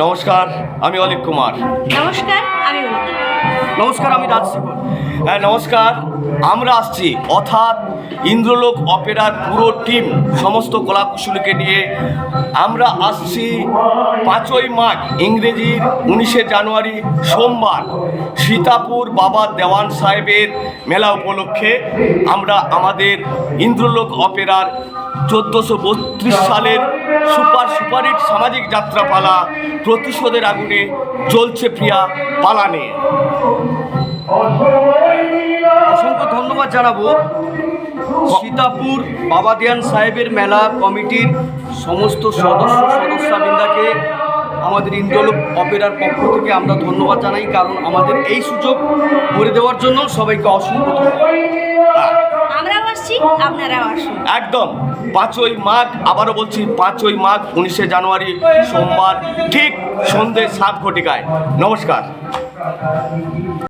নমস্কার, আমি অলিক কুমার। নমস্কার, আমি উন্নতি। নমস্কার, আমি রাজশেখর। হ্যাঁ নমস্কার, আমরা আসছি অর্থাৎ ইন্দ্রলোক অপেরার পুরো টিম, সমস্ত কলাকুশলীকে নিয়ে আমরা আসছি 5ই মাঘ ইংরেজির 19শে জানুয়ারি সোমবার সীতাপুর বাবা দেওয়ান সাহেবের মেলা উপলক্ষে আমরা আমাদের ইন্দ্রলোক অপেরার 1432 সালের সুপারহিট সামাজিক যাত্রাপালা প্রতিশোধের আগুনে জ্বলছে প্রিয়া পালানে। অসংখ্য ধন্যবাদ জানাবো সীতাপুর বাবা দেওয়ান সাহেবের মেলা কমিটির সমস্ত সদস্যবৃন্দাকে। আমাদের ইন্দ্রলোক অপেরার পক্ষ থেকে আমরা ধন্যবাদ জানাই, কারণ আমাদের এই সুযোগ করে দেওয়ার জন্য সবাইকে অসংখ্য ধন্যবাদ। আমরাও আসছি, আপনারাও আসুন। একদম 5ই মাঘ, আবারও বলছি 5ই মাঘ 19শে জানুয়ারি সোমবার ঠিক সন্ধ্যে 7 ঘটিকায়। নমস্কার।